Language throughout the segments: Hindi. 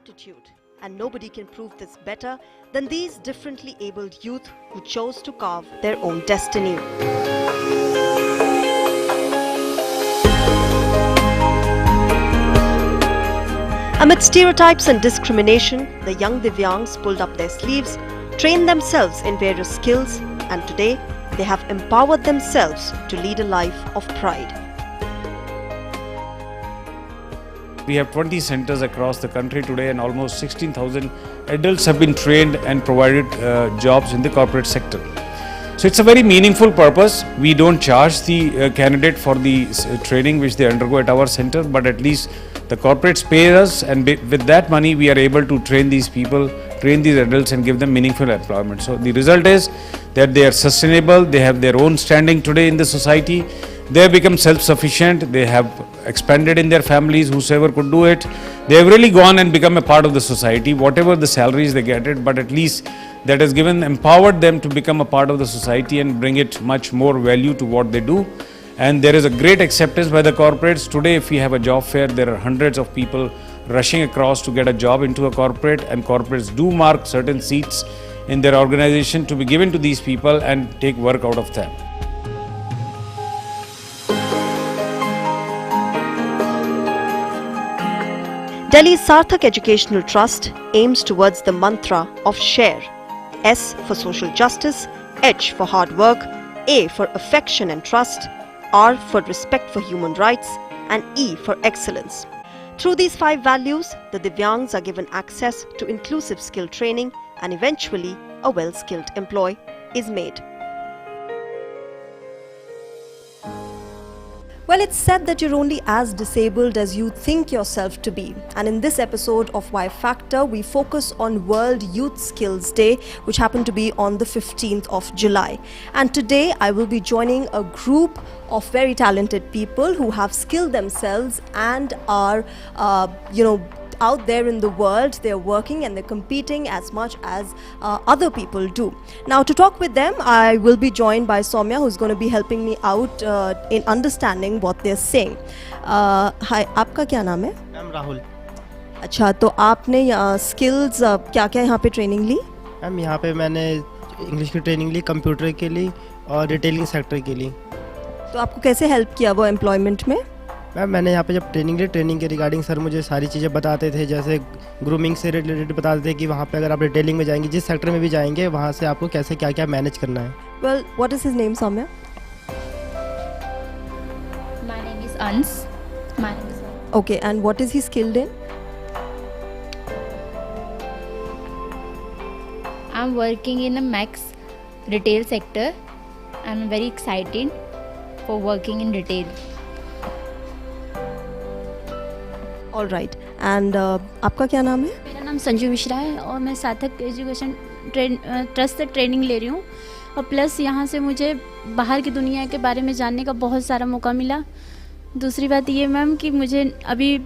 gratitude. And nobody can prove this better than these differently abled youth who chose to carve their own destiny. Amid stereotypes and discrimination, the young Divyangs pulled up their sleeves, trained themselves in various skills, and today they have empowered themselves to lead a life of pride. We have 20 centers across the country today, and almost 16,000 adults have been trained and provided jobs in the corporate sector. So it's a very meaningful purpose. We don't charge the candidate for the training which they undergo at our center, but at least the corporates pay us, and with that money we are able to train these people, train these adults and give them meaningful employment. So the result is that they are sustainable, they have their own standing today in the society, they have become self-sufficient, they have expanded in their families, whosoever could do it. They have really gone and become a part of the society, whatever the salaries they get it, but at least that has empowered them to become a part of the society and bring it much more value to what they do. And there is a great acceptance by the corporates. Today, if we have a job fair, there are hundreds of people rushing across to get a job into a corporate, and corporates do mark certain seats in their organization to be given to these people and take work out of them. Delhi's Sarthak Educational Trust aims towards the mantra of SHARE. S for social justice, H for hard work, A for affection and trust, R for respect for human rights, and E for excellence. Through these 5 values, the Divyangs are given access to inclusive skill training, and eventually a well-skilled employee is made. Well, it's said that you're only as disabled as you think yourself to be. And in this episode of Y Factor, we focus on World Youth Skills Day, which happened to be on the 15th of July. And today I will be joining a group of very talented people who have skilled themselves and are, out there in the world. They're working and they're competing as much as other people do. Now, to talk with them, I will be joined by Soumya, who's going to be helping me out in understanding what they're saying. Hi, आपका क्या नाम है? मैम राहुल। अच्छा, तो आपने स्किल्स क्या-क्या यहाँ पे ट्रेनिंग ली? मैम यहाँ पे मैंने इंग्लिश की ट्रेनिंग ली, कंप्यूटर के ली और रिटेलिंग सेक्टर के ली। तो आपको कैसे हेल्प किया वो एम्प्लॉयमेंट में? मैम मैंने यहाँ पे जब ट्रेनिंग ली, ट्रेनिंग के रिगार्डिंग सर मुझे सारी चीज़ें बताते थे, जैसे ग्रूमिंग से रिलेटेड बताते थे कि वहाँ पे अगर आप रिटेलिंग में जाएंगे, जिस सेक्टर में भी जाएंगे, वहाँ से आपको कैसे क्या क्या मैनेज करना है। Well, what is his name, Soumya? My name is Ans. My name is Okay, and what is he skilled in? I'm working in a Max retail sector. I'm very excited for working in retail. All right. And आपका क्या नाम है? मेरा नाम संजू मिश्रा है और मैं सार्थक एजुकेशन ट्रस्ट से ट्रेनिंग ले रही हूँ, और प्लस यहाँ से मुझे बाहर की दुनिया के बारे में जानने का बहुत सारा मौका मिला। दूसरी बात ये मैम कि मुझे अभी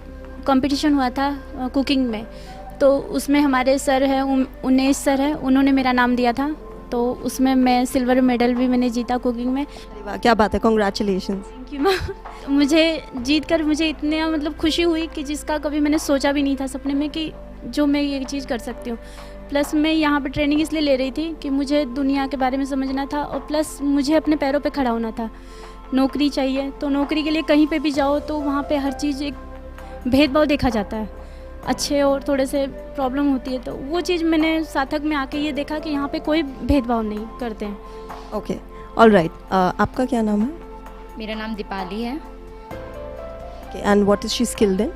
कंपटीशन हुआ था कुकिंग में, तो उसमें हमारे सर हैं, उन्नीस सर हैं, उन्होंने मेरा नाम दिया था, तो उसमें मैं सिल्वर मेडल भी मैंने जीता कुकिंग में। वाह, क्या बात है, कॉन्ग्रेचुलेशन। Thank you ma'am. मुझे जीत कर मुझे इतने खुशी हुई कि जिसका कभी मैंने सोचा भी नहीं था सपने में कि जो मैं ये चीज़ कर सकती हूँ। प्लस मैं यहाँ पर ट्रेनिंग इसलिए ले रही थी कि मुझे दुनिया के बारे में समझना था, और प्लस मुझे अपने पैरों पे खड़ा होना था। नौकरी चाहिए, तो नौकरी के लिए कहीं पे भी जाओ तो वहाँ पे हर चीज़ एक भेदभाव देखा जाता है, अच्छे और थोड़े से प्रॉब्लम होती है। तो वो चीज़ मैंने सार्थक में आके ये देखा कि यहाँ पे कोई भेदभाव नहीं करते हैं। Okay, all right. आपका क्या नाम है? मेरा नाम दीपाली है। Okay, and what is she skilled in?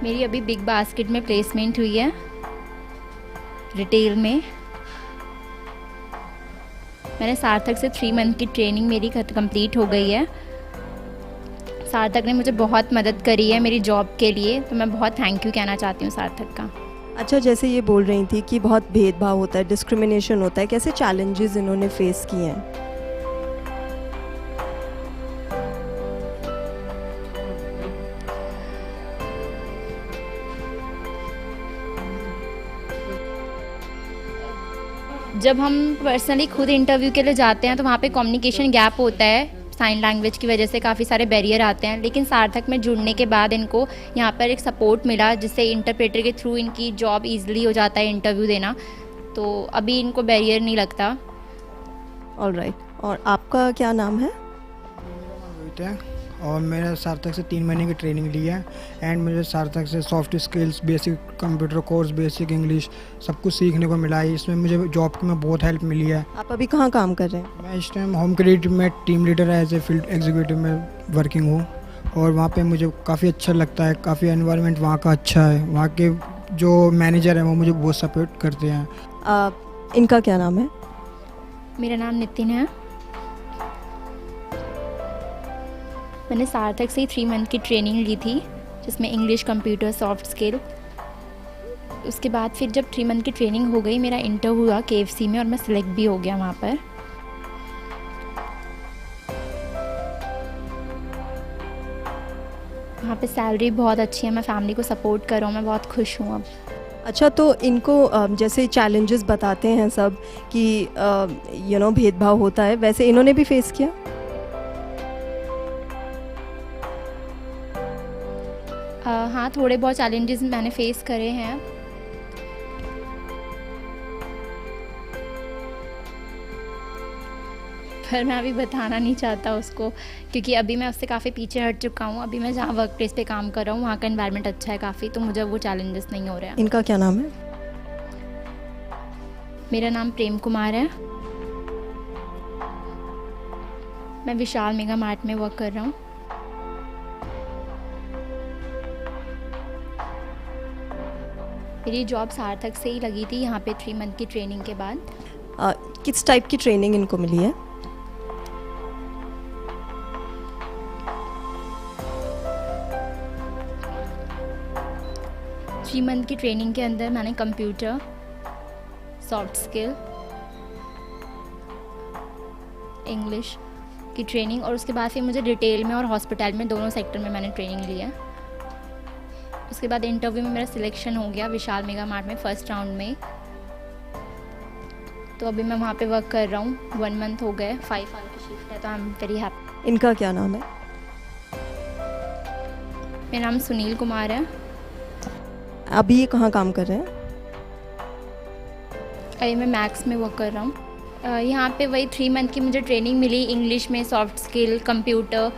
मेरी अभी बिग बास्केट में प्लेसमेंट हुई है रिटेल में। मैंने सार्थक से 3 मंथ की ट्रेनिंग मेरी कंप्लीट हो गई है। सार्थक ने मुझे बहुत मदद करी है मेरी जॉब के लिए, तो मैं बहुत थैंक यू कहना चाहती हूँ सार्थक का। अच्छा, जैसे ये बोल रही थी कि बहुत भेदभाव होता है, डिस्क्रिमिनेशन होता है, कैसे चैलेंजेस इन्होंने फेस किए हैं? जब हम पर्सनली खुद इंटरव्यू के लिए जाते हैं तो वहाँ पे कम्युनिकेशन गैप होता है साइन लैंग्वेज की वजह से काफ़ी सारे बैरियर आते हैं, लेकिन सार्थक में जुड़ने के बाद इनको यहाँ पर एक सपोर्ट मिला जिससे इंटरप्रेटर के थ्रू इनकी जॉब ईजिली हो जाता है इंटरव्यू देना, तो अभी इनको बैरियर नहीं लगता। ऑलराइट, और आपका क्या नाम है? रोहित है और मैंने सार्थक से 3 महीने की ट्रेनिंग ली है एंड मुझे सार्थक से soft skills, basic computer course, basic English सब कुछ सीखने को मिला है। इसमें मुझे जॉब में बहुत हेल्प मिली है। आप अभी कहाँ काम कर रहे हैं? मैं इस टाइम होम क्रेडिट में team leader as a field executive में वर्किंग हूँ और वहाँ पे मुझे काफ़ी अच्छा लगता है। काफ़ी एनवायरनमेंट वहाँ का अच्छा है। वहाँ के जो मैनेजर हैं वो मुझे बहुत सपोर्ट करते हैं। इनका क्या नाम है? मेरा नाम नितिन है। मैंने सार्थक से 3 मंथ की ट्रेनिंग ली थी जिसमें इंग्लिश, कंप्यूटर, सॉफ्ट स्किल। उसके बाद फिर जब 3 मंथ की ट्रेनिंग हो गई, मेरा इंटरव्यू हुआ KFC में और मैं सिलेक्ट भी हो गया वहाँ पर। वहाँ पे सैलरी बहुत अच्छी है, मैं फैमिली को सपोर्ट कर रहा हूँ, मैं बहुत खुश हूँ अब। अच्छा, तो इनको जैसे चैलेंजेस बताते हैं सब कि भेदभाव होता है, वैसे इन्होंने भी फेस किया? हाँ, थोड़े बहुत चैलेंजेस मैंने फेस करे हैं। पर मैं अभी बताना नहीं चाहता उसको, क्योंकि अभी मैं उससे काफ़ी पीछे हट चुका हूँ। अभी मैं जहाँ वर्क प्लेस पे काम कर रहा हूँ वहाँ का एनवायरनमेंट अच्छा है काफ़ी, तो मुझे वो चैलेंजेस नहीं हो रहे हैं। इनका क्या नाम है? मेरा नाम प्रेम कुमार है। मैं विशाल मेगा मार्ट में वर्क कर रहा हूँ। मेरी जॉब सार्थक से ही लगी थी यहाँ पे 3 मंथ की ट्रेनिंग के बाद। किस टाइप की ट्रेनिंग इनको मिली है? थ्री मंथ की ट्रेनिंग के अंदर मैंने कंप्यूटर, सॉफ्ट स्किल, इंग्लिश की ट्रेनिंग और उसके बाद फिर मुझे रिटेल में और हॉस्पिटल में दोनों सेक्टर में मैंने ट्रेनिंग ली है। उसके बाद इंटरव्यू में मेरा सिलेक्शन हो गया विशाल मेगा मार्ट में फर्स्ट राउंड में। तो अभी मैं वहाँ पे वर्क कर रहा हूँ, 1 मंथ हो गए, 5 आवर की शिफ्ट है, तो आई एम वेरी हैप्पी। इनका क्या नाम है? मेरा नाम सुनील कुमार है। अभी ये कहाँ काम कर रहे हैं? अभी मैं मैक्स में वर्क कर रहा हूँ। यहाँ पे वही 3 मंथ की मुझे ट्रेनिंग मिली इंग्लिश में, सॉफ्ट स्किल, कंप्यूटर।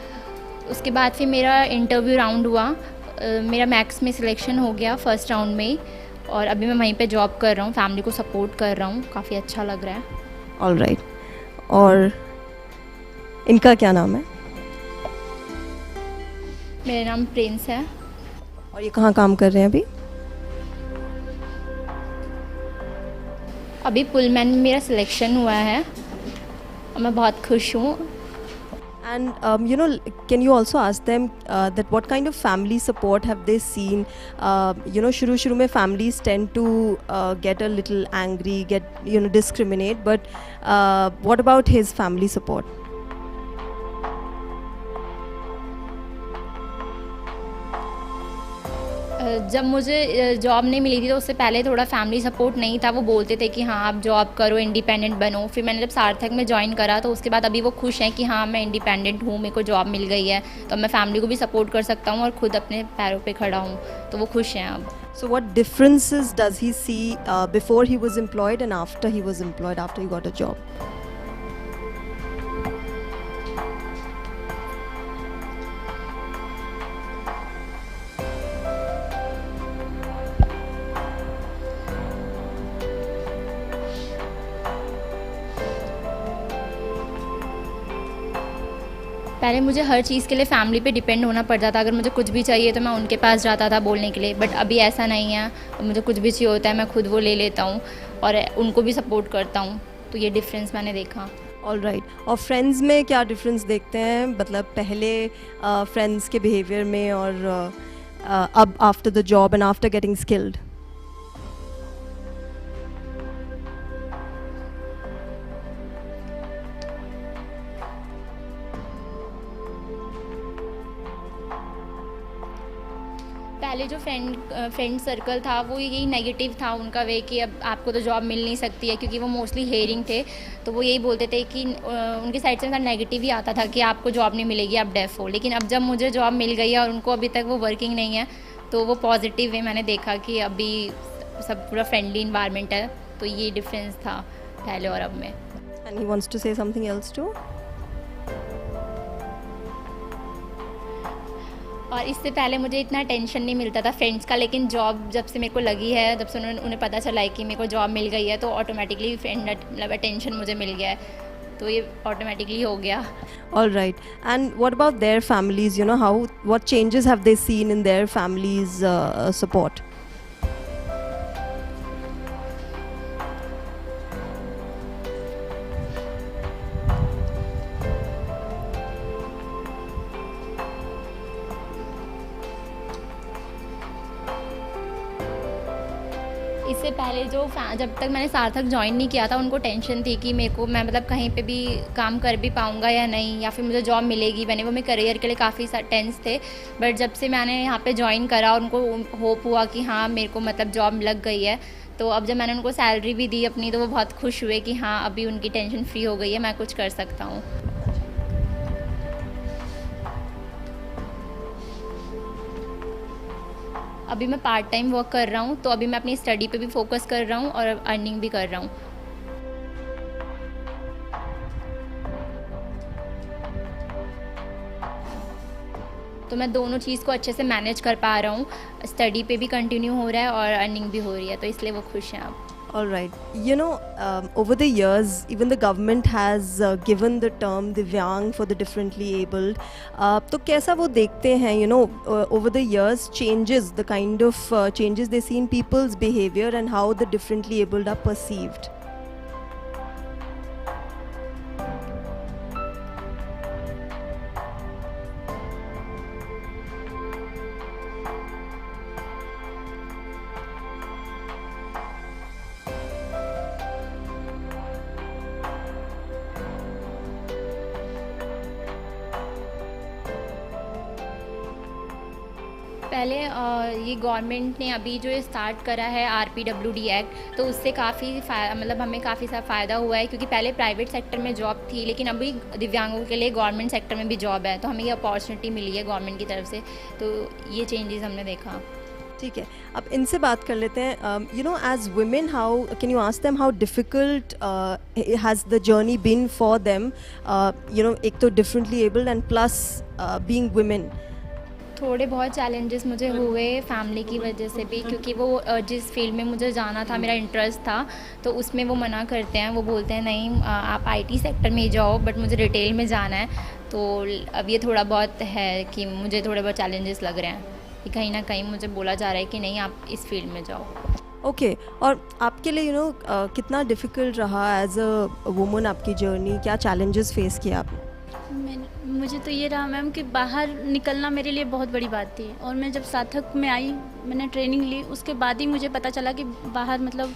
उसके बाद फिर मेरा इंटरव्यू राउंड हुआ, मेरा मैक्स में सिलेक्शन हो गया फर्स्ट राउंड में और अभी मैं वहीं पे जॉब कर रहा हूँ, फैमिली को सपोर्ट कर रहा हूँ, काफ़ी अच्छा लग रहा है। ऑलराइट, और इनका क्या नाम है? मेरा नाम प्रिंस है। और ये कहाँ काम कर रहे हैं अभी? अभी पुलमैन में मेरा सिलेक्शन हुआ है और मैं बहुत खुश हूँ। And can you also ask them that what kind of family support have they seen? शुरू में families tend to get a little angry, discriminate, but what about his family support? जब मुझे जॉब नहीं मिली थी तो उससे पहले थोड़ा फैमिली सपोर्ट नहीं था। वो बोलते थे कि हाँ आप जॉब करो, इंडिपेंडेंट बनो। फिर मैंने जब सार्थक में ज्वाइन करा तो उसके बाद अभी वो खुश हैं कि हाँ मैं इंडिपेंडेंट हूँ, मेरे को जॉब मिल गई है, तो मैं फैमिली को भी सपोर्ट कर सकता हूँ और खुद अपने पैरों पे खड़ा हूँ, तो वो खुश हैं अब। So what differences does he see before he was employed and after he was employed, after he got a job? पहले मुझे हर चीज़ के लिए फैमिली पे डिपेंड होना पड़ता था। अगर मुझे कुछ भी चाहिए तो मैं उनके पास जाता था बोलने के लिए, बट अभी ऐसा नहीं है। मुझे कुछ भी चाहिए होता है मैं खुद वो ले लेता हूँ और उनको भी सपोर्ट करता हूँ, तो ये डिफरेंस मैंने देखा। ऑलराइट, और फ्रेंड्स में क्या डिफरेंस देखते हैं, मतलब पहले फ्रेंड्स के बिहेवियर में और अब after the job and after getting skilled? पहले जो फ्रेंड सर्कल था वो यही नेगेटिव था उनका वे कि अब आपको तो जॉब मिल नहीं सकती है, क्योंकि वो मोस्टली हेयरिंग थे, तो वो यही बोलते थे कि उनकी साइड से नेगेटिव ही आता था कि आपको जॉब नहीं मिलेगी, आप डेफ हो। लेकिन अब जब मुझे जॉब मिल गई है और उनको अभी तक वो वर्किंग नहीं है, तो वो पॉजिटिव वे मैंने देखा कि अभी सब पूरा फ्रेंडली इन्वायरमेंट है, तो ये डिफरेंस था पहले और अब में। And he wants to say something else too? और इससे पहले मुझे इतना टेंशन नहीं मिलता था फ्रेंड्स का, लेकिन जॉब जब से मेरे को लगी है, जब से उन्हें पता चला है कि मेरे को जॉब मिल गई है, तो ऑटोमेटिकली फ्रेंड मतलब अटेंशन मुझे मिल गया है, तो ये ऑटोमेटिकली हो गया। All right. And what about their families? You know, what changes have they seen in their families' support? इससे पहले जब तक मैंने सार्थक ज्वाइन नहीं किया था, उनको टेंशन थी कि मैं मतलब कहीं पे भी काम कर भी पाऊँगा या नहीं, या फिर मुझे जॉब मिलेगी बने, वो मेरे करियर के लिए काफ़ी टेंस थे। बट जब से मैंने यहाँ पे ज्वाइन करा, उनको होप हुआ कि हाँ मेरे को मतलब जॉब लग गई है, तो अब जब मैंने उनको सैलरी भी दी अपनी, तो वो बहुत खुश हुए कि हाँ अभी उनकी टेंशन फ्री हो गई है, मैं कुछ कर सकता हूँ। अभी मैं पार्ट टाइम वर्क कर रहा हूँ, तो अभी मैं अपनी स्टडी पे भी फोकस कर रहा हूँ और अर्निंग भी कर रहा हूँ। तो मैं दोनों चीज़ को अच्छे से मैनेज कर पा रहा हूँ, स्टडी पे भी कंटिन्यू हो रहा है और अर्निंग भी हो रही है, तो इसलिए वो खुश हैं अब। All right. You know, over the years, even the government has given the term Divyang for the differently abled. तो कैसा वो देखते हैं, you know, over the years changes, the kind of changes they see in people's behavior and how the differently abled are perceived? पहले ये गवर्नमेंट ने अभी जो स्टार्ट करा है RPWD एक्ट, तो उससे काफ़ी मतलब हमें काफ़ी सा फ़ायदा हुआ है, क्योंकि पहले प्राइवेट सेक्टर में जॉब थी, लेकिन अभी दिव्यांगों के लिए गवर्नमेंट सेक्टर में भी जॉब है, तो हमें ये अपॉर्चुनिटी मिली है गवर्नमेंट की तरफ से, तो ये चेंजेस हमने देखा। ठीक है, अब इनसे बात कर लेते हैं। You know, as women, how can you ask them how difficult has the journey been for them, you know, एक तो differently abled and plus being women? थोड़े बहुत चैलेंजेस मुझे हुए फैमिली की वजह से भी, क्योंकि वो जिस फील्ड में मुझे जाना था, मेरा इंटरेस्ट था, तो उसमें वो मना करते हैं, वो बोलते हैं नहीं आप IT सेक्टर में ही जाओ, बट मुझे रिटेल में जाना है। तो अब ये थोड़ा बहुत है कि मुझे थोड़े बहुत चैलेंजेस लग रहे हैं कि कहीं ना कहीं मुझे बोला जा रहा है कि नहीं आप इस फील्ड में जाओ। ओके, और आपके लिए, यू नो, कितना डिफ़िकल्ट रहा एज अ वुमन आपकी जर्नी? क्या चैलेंजेस फेस किया आपने? मुझे तो ये रहा मैम कि बाहर निकलना मेरे लिए बहुत बड़ी बात थी, और मैं जब सार्थक में आई, मैंने ट्रेनिंग ली, उसके बाद ही मुझे पता चला कि बाहर मतलब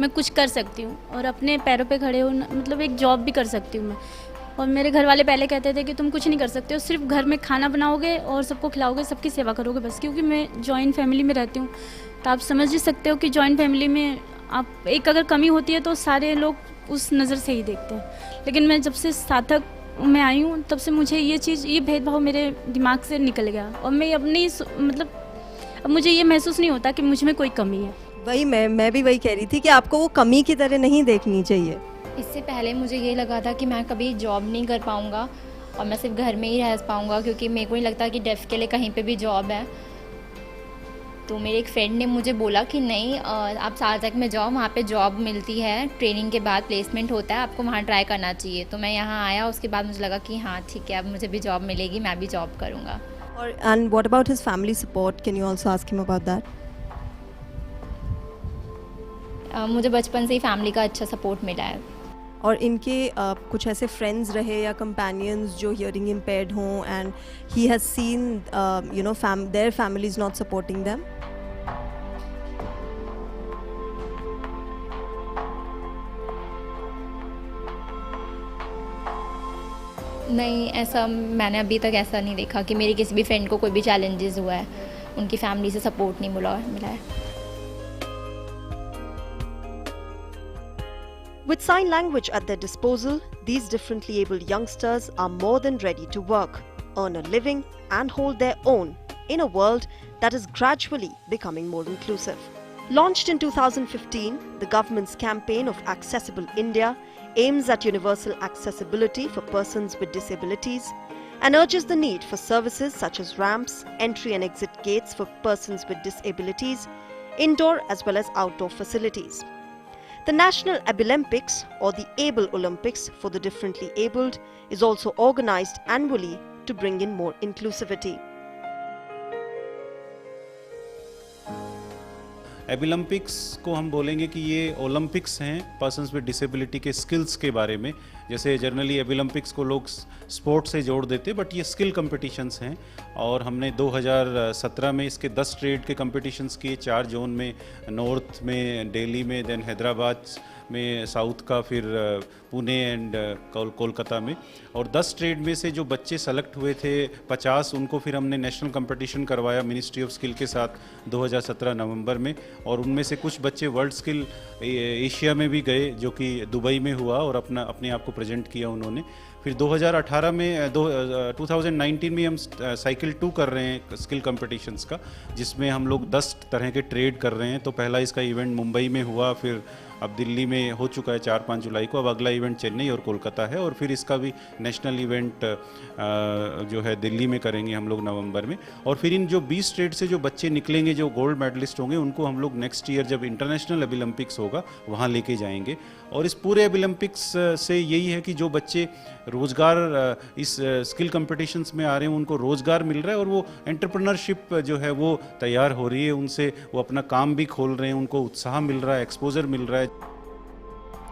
मैं कुछ कर सकती हूँ और अपने पैरों पे खड़े हो, मतलब एक जॉब भी कर सकती हूँ मैं। और मेरे घर वाले पहले कहते थे कि तुम कुछ नहीं कर सकते हो, सिर्फ घर में खाना बनाओगे और सबको खिलाओगे, सबकी सेवा करोगे बस, क्योंकि मैं जॉइंट फैमिली में रहती हूँ, तो आप समझ ही सकते हो कि जॉइंट फैमिली में आप एक अगर कमी होती है तो सारे लोग उस नज़र से ही देखते हैं। लेकिन मैं जब से सार्थक मैं आई हूँ, तब से मुझे ये भेदभाव मेरे दिमाग से निकल गया, और मैं अपनी मतलब अब मुझे ये महसूस नहीं होता कि मुझ में कोई कमी है। वही मैं भी वही कह रही थी कि आपको वो कमी की तरह नहीं देखनी चाहिए। इससे पहले मुझे ये लगा था कि मैं कभी जॉब नहीं कर पाऊँगा और मैं सिर्फ घर में ही रह पाऊँगा, क्योंकि मेरे को नहीं लगता कि डेफ के लिए कहीं पे भी जॉब है। तो मेरे एक फ्रेंड ने मुझे बोला कि नहीं आप सार्थक में जाओ, वहाँ पे जॉब मिलती है, ट्रेनिंग के बाद प्लेसमेंट होता है, आपको वहाँ ट्राई करना चाहिए। तो मैं यहाँ आया, उसके बाद मुझे लगा कि हाँ ठीक है, अब मुझे भी जॉब मिलेगी, मैं भी जॉब करूँगा। और and what about his family support? Can you also ask him about that? मुझे बचपन से ही फैमिली का अच्छा सपोर्ट मिला है। और इनके कुछ ऐसे फ्रेंड्स रहे या कंपेनियंस जो हियरिंग इम्पेयर्ड हों and he has seen you know their families not supporting them? नहीं, ऐसा मैंने अभी तक ऐसा नहीं देखा कि मेरी किसी भी फ्रेंड को कोई भी चैलेंजेस हुआ है, उनकी फैमिली से सपोर्ट नहीं मिला है। With sign language at their disposal, these differently abled youngsters are more than ready to work, earn a living, and hold their own in a world that is gradually becoming more inclusive. Launched in 2015, the government's campaign of Accessible India aims at universal accessibility for persons with disabilities and urges the need for services such as ramps, entry and exit gates for persons with disabilities, indoor as well as outdoor facilities. The National Abilympics, or the Able Olympics for the differently abled, is also organized annually to bring in more inclusivity. एबिलम्पिक्स को हम बोलेंगे कि ये ओलंपिक्स हैं पर्सन्स विद डिसेबिलिटी के स्किल्स के बारे में। जैसे जनरली एबिलम्पिक्स को लोग स्पोर्ट से जोड़ देते, बट ये स्किल कंपटीशंस हैं। और हमने 2017 में इसके 10 ट्रेड के कंपटीशंस किए 4 जोन में, नॉर्थ में, दिल्ली में, देन हैदराबाद में, साउथ का, फिर पुणे एंड कोलकाता में। और 10 ट्रेड में से जो बच्चे सेलेक्ट हुए थे 50, उनको फिर हमने नेशनल कंपटीशन करवाया मिनिस्ट्री ऑफ स्किल के साथ 2017 नवंबर में। और उनमें से कुछ बच्चे वर्ल्ड स्किल एशिया में भी गए, जो कि दुबई में हुआ, और अपने आप को प्रेजेंट किया उन्होंने। फिर 2018 में 2019 में हम साइकिल 2 कर रहे हैं स्किल कंपटीशंस का, जिसमें हम लोग 10 तरह के ट्रेड कर रहे हैं। तो पहला इसका इवेंट मुंबई में हुआ, फिर अब दिल्ली में हो चुका है 4-5 जुलाई को। अब अगला इवेंट चेन्नई और कोलकाता है, और फिर इसका भी नेशनल इवेंट जो है दिल्ली में करेंगे हम लोग नवंबर में। और फिर इन जो 20 स्टेट से जो बच्चे निकलेंगे, जो गोल्ड मेडलिस्ट होंगे, उनको हम लोग नेक्स्ट ईयर जब इंटरनेशनल एबिलम्पिक्स होगा वहाँ लेके जाएंगे। और इस पूरे एबिलम्पिक्स से यही है कि जो बच्चे रोज़गार इस स्किल कंपटीशंस में आ रहे हैं उनको रोज़गार मिल रहा है, और वो एंटरप्रेन्योरशिप जो है वो तैयार हो रही है उनसे, वो अपना काम भी खोल रहे हैं, उनको उत्साह मिल रहा है, एक्सपोजर मिल रहा है।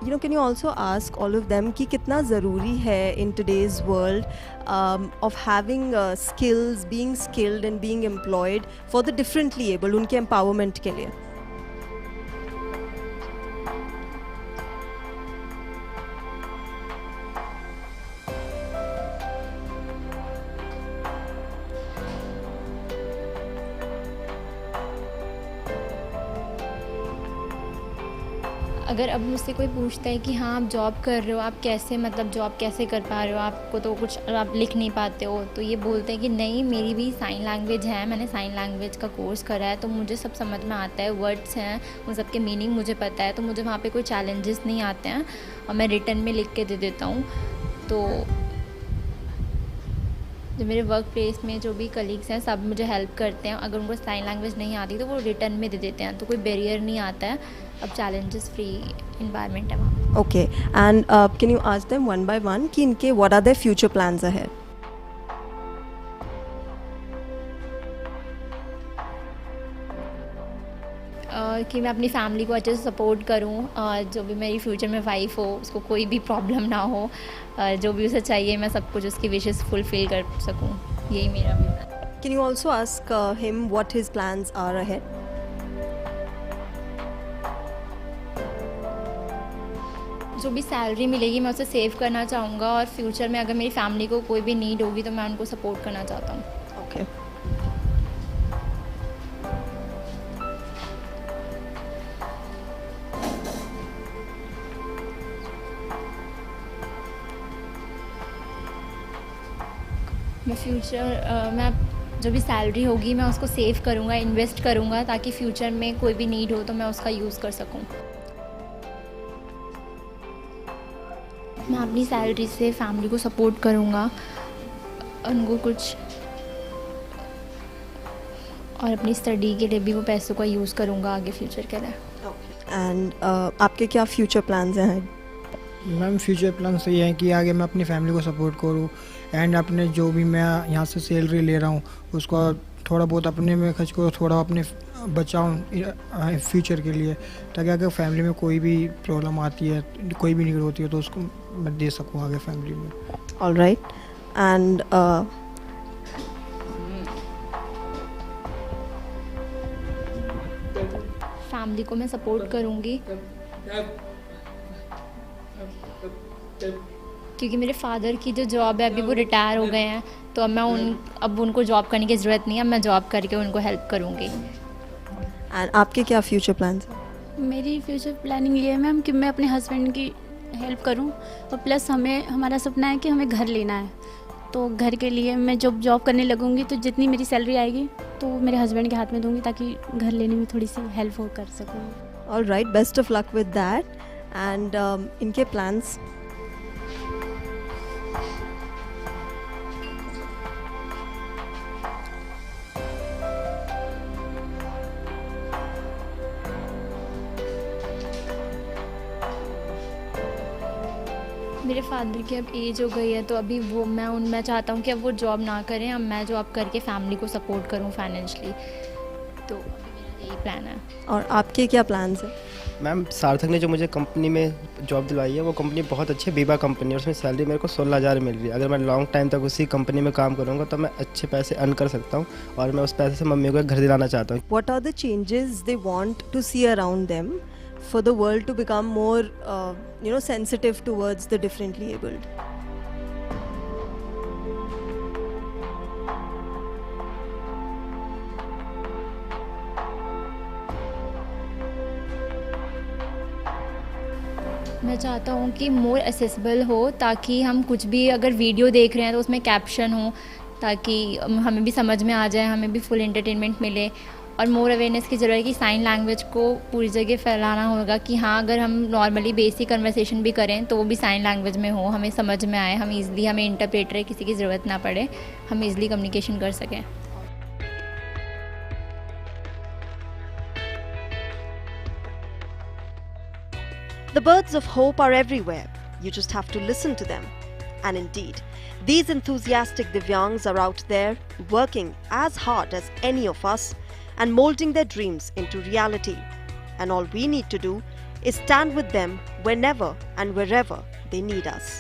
Can you also ask all of them कि कितना ज़रूरी है in today's world of having skills, being skilled and being employed for the differently able, उनके empowerment के लिए? अगर अब मुझसे कोई पूछता है कि हाँ आप जॉब कर रहे हो, आप कैसे मतलब जॉब कैसे कर पा रहे हो, आपको तो कुछ आप लिख नहीं पाते हो, तो ये बोलते हैं कि नहीं मेरी भी साइन लैंग्वेज है, मैंने साइन लैंग्वेज का कोर्स करा है, तो मुझे सब समझ में आता है, वर्ड्स हैं उन सब के मीनिंग मुझे पता है, तो मुझे वहाँ पे कोई चैलेंजेस नहीं आते हैं, और मैं रिटन में लिख के दे देता हूँ। तो जो मेरे वर्क प्लेस में जो भी कलीग्स हैं सब मुझे हेल्प करते हैं। अगर उनको साइन लैंग्वेज नहीं आती तो वो रिटर्न में दे देते हैं, तो कोई बैरियर नहीं आता है। अब चैलेंजेस फ्री इन्वायरमेंट है वहाँ। Okay, and can you ask them one by one कि इनके what are their future plans ahead? कि मैं अपनी फैमिली को अच्छे से सपोर्ट करूं, जो भी मेरी फ्यूचर में वाइफ हो उसको कोई भी प्रॉब्लम ना हो, जो भी उसे चाहिए मैं सब कुछ उसकी विशेस फुलफिल कर सकूं, यही मेरा भी है। Can you also ask him what his plans are ahead? जो भी सैलरी मिलेगी मैं उसे सेव करना चाहूँगा, और फ्यूचर में अगर मेरी फैमिली को कोई भी नीड होगी तो मैं उनको सपोर्ट करना चाहता हूँ। Okay. मैं फ्यूचर मैं जो भी सैलरी होगी मैं उसको सेव करूँगा, इन्वेस्ट करूँगा, ताकि फ्यूचर में कोई भी नीड हो तो मैं उसका यूज़ कर सकूँ। मैं अपनी सैलरी से फैमिली को सपोर्ट करूँगा, उनको कुछ, और अपनी स्टडी के लिए भी वो पैसों का यूज़ करूँगा आगे फ्यूचर के लिए। एंड आपके क्या फ्यूचर प्लान्स हैं? मैम फ्यूचर प्लान सही है कि आगे मैं अपनी फैमिली को सपोर्ट करूँ, एंड अपने जो भी मैं यहाँ से सैलरी ले रहा हूँ उसको थोड़ा बहुत अपने में खर्च करूँ, थोड़ा अपने बचाऊँ फ्यूचर के लिए, ताकि अगर फैमिली में कोई भी प्रॉब्लम आती है, कोई भी नीड होती है तो उसको मैं दे सकूँ आगे फैमिली में। ऑल राइट, एंड फैमिली को मैं सपोर्ट करूँगी, क्योंकि मेरे फादर की जो जॉब है अभी वो रिटायर हो गए हैं, तो अब उनको जॉब करने की ज़रूरत नहीं है, मैं जॉब करके उनको हेल्प करूँगी। एंड आपके क्या फ्यूचर प्लान्स हैं? मेरी फ्यूचर प्लानिंग ये है मैम कि मैं अपने हस्बैंड की हेल्प करूं, और प्लस हमारा सपना है कि हमें घर लेना है। तो घर के लिए मैं जब जॉब करने लगूंगी तो जितनी मेरी सैलरी आएगी तो वो मेरे हस्बैंड के हाथ में दूंगी, ताकि घर लेने में थोड़ी सी हेल्प कर सकूँ। All right, best of luck with that. And इनके plans? मेरे फादर की अब एज हो गई है, तो अभी मैं चाहता हूँ कि अब वो जॉब ना करें, अब मैं जॉब करके फैमिली को सपोर्ट करूँ फाइनेंशियली। तो मेरा यही प्लान है। और आपके क्या प्लान्स हैं? मैम सार्थक ने जो मुझे कंपनी में जॉब दिलवाई है वो कंपनी बहुत अच्छी बीबा कंपनी है, उसमें सैलरी मेरे को 16,000 मिल रही है। अगर मैं लॉन्ग टाइम तक उसी कंपनी में काम करूँगा तो मैं अच्छे पैसे अर्न कर सकता हूँ, और मैं उस पैसे से मम्मी को एक घर दिलाना चाहता हूँ। What are the changes they want to see around them for the world to become more, sensitive towards the differently abled? मैं चाहता हूँ कि मोर एसेसिबल हो, ताकि हम कुछ भी अगर वीडियो देख रहे हैं तो उसमें कैप्शन हो, ताकि हमें भी समझ में आ जाए, हमें भी फुल एंटरटेनमेंट मिले। और मोर अवेयरनेस की ज़रूरत है कि साइन लैंग्वेज को पूरी जगह फैलाना होगा, कि हाँ अगर हम नॉर्मली बेसिक कन्वर्सेशन भी करें तो वो भी साइन लैंग्वेज में हो, हमें समझ में आए, हमें इंटरप्रेटर किसी की ज़रूरत ना पड़े, हम ईज़िली कम्युनिकेशन कर सकें। The birds of hope are everywhere. You just have to listen to them. And indeed, these enthusiastic Divyangs are out there working as hard as any of us and molding their dreams into reality. And all we need to do is stand with them whenever and wherever they need us.